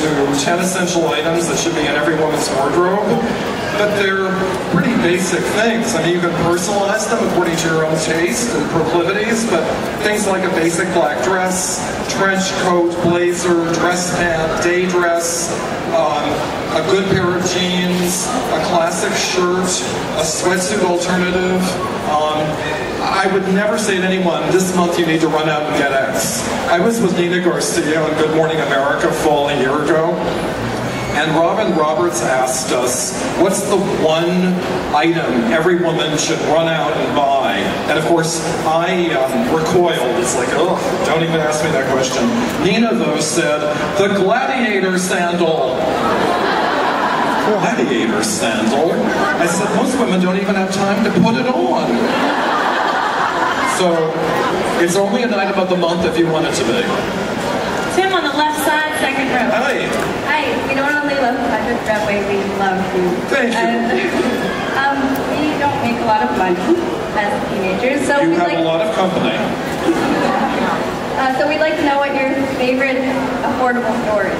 to 10 essential items that should be in every woman's wardrobe, but they're pretty basic things. I mean, you can personalize them according to your own taste and proclivities, but things like a basic black dress, trench coat, blazer, dress pant, day dress, a good pair of jeans, a classic shirt, a sweatsuit alternative. I would never say to anyone, this month you need to run out and get X. I was with Nina Garcia on Good Morning America fall a year ago, and Robin Roberts asked us, what's the one item every woman should run out and buy? And of course, I recoiled. It's like, oh, don't even ask me that question. Nina, though, said, the gladiator sandal. Gladiator sandal? I said, most women don't even have time to put it on. So, it's only an item of the month if you want it to be. Tim on the left side, second row. Hi. Hi, we don't only love Project Runway, we love you. Thank you. We don't make a lot of money as teenagers, so you we'd have a lot of company. So we'd like to know what your favorite affordable store is.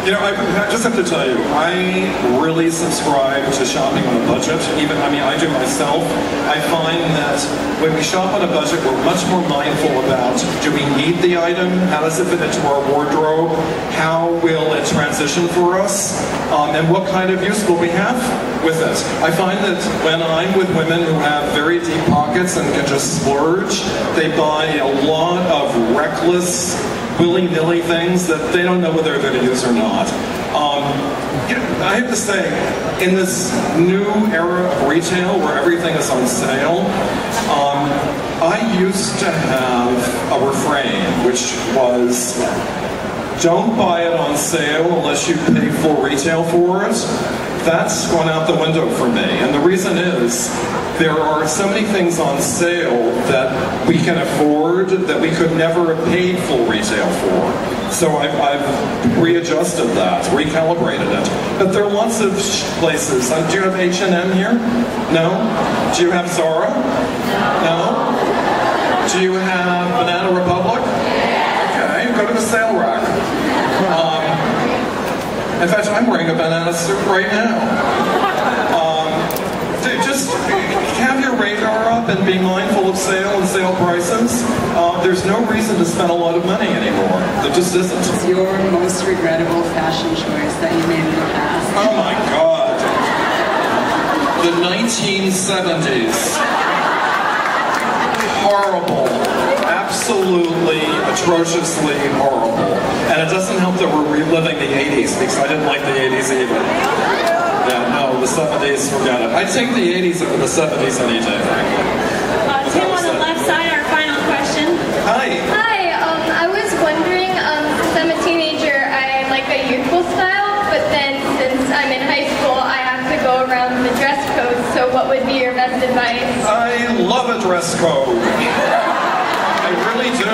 You know, I just have to tell you, I really subscribe to shopping on a budget. I do myself. I find that when we shop on a budget, we're much more mindful about, do we need the item? How does it fit into our wardrobe? How will it transition for us? And what kind of use will we have with it? I find that when I'm with women who have very deep pockets and can just splurge, they buy a lot of reckless, willy-nilly things that they don't know whether they're going to use or not. I have to say, in this new era of retail where everything is on sale, I used to have a refrain, which was, don't buy it on sale unless you pay full retail for it. That's gone out the window for me. And the reason is, there are so many things on sale that we can afford that we could never have paid full retail for. So I've readjusted that, recalibrated it. But there are lots of places. Do you have H&M here? No? Do you have Zara? No? Do you have Banana Republic? Okay, go to the sale rack. In fact, I'm wearing a banana suit right now. Just have your radar up and be mindful of sale and sale prices. There's no reason to spend a lot of money anymore. There just isn't. What's your most regrettable fashion choice that you made in the past? Oh my God. The 1970s. Horrible. Absolutely, atrociously horrible. And it doesn't help that we're reliving the 80s, because I didn't like the 80s either. Yeah, no, the 70s, forget it. I'd take the 80s over the 70s any day, frankly. Tim on the left side, our final question. Hi. Hi, I was wondering, since I'm a teenager, I like a youthful style, but then since I'm in high school, I have to go around the dress code, so what would be your best advice? I love a dress code. I really do.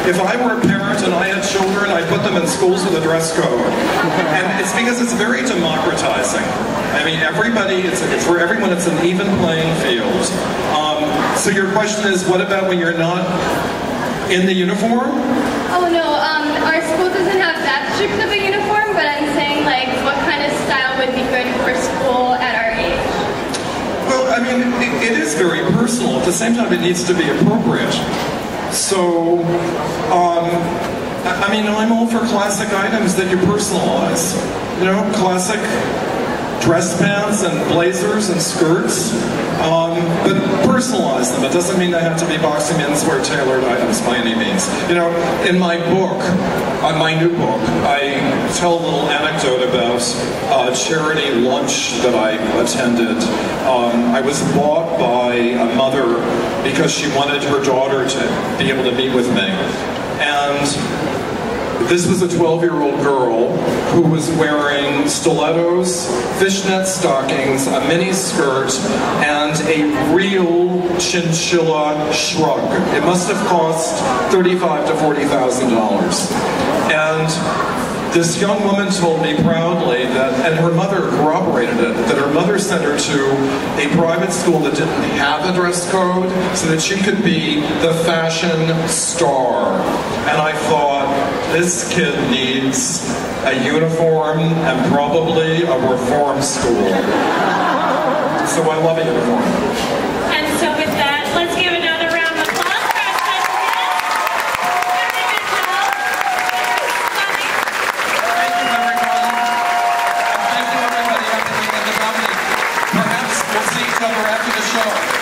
If I were a parent and I had children, I'd put them in schools with a dress code. And it's because it's very democratizing. I mean, everybody, it's for everyone, it's an even playing field. So your question is, what about when you're not in the uniform? Oh no, our school doesn't have that strict of a uniform, but I'm saying, like, what kind of style would be good for school at our age? Well, I mean, it is very personal. At the same time, it needs to be appropriate. So, I mean, I'm all for classic items that you personalize. You know, classic dress pants and blazers and skirts, but personalize them. It doesn't mean they have to be boxy menswear tailored items by any means. You know, in my book, my new book, I tell a little anecdote about a charity lunch that I attended. I was bought by a mother because she wanted her daughter to be able to meet with me. And this was a 12-year-old girl who was wearing stilettos, fishnet stockings, a mini skirt, and a real chinchilla shrug. It must have cost $35,000 to $40,000. And this young woman told me proudly that, and her mother corroborated it, that her mother sent her to a private school that didn't have a dress code so that she could be the fashion star. And I thought, this kid needs a uniform, and probably a reform school. So I love a uniform. And so with that, let's give another round of applause for our special guest. Very good job. Thank you, everyone. And thank you, everybody, at the company. Perhaps we'll see each other after the show.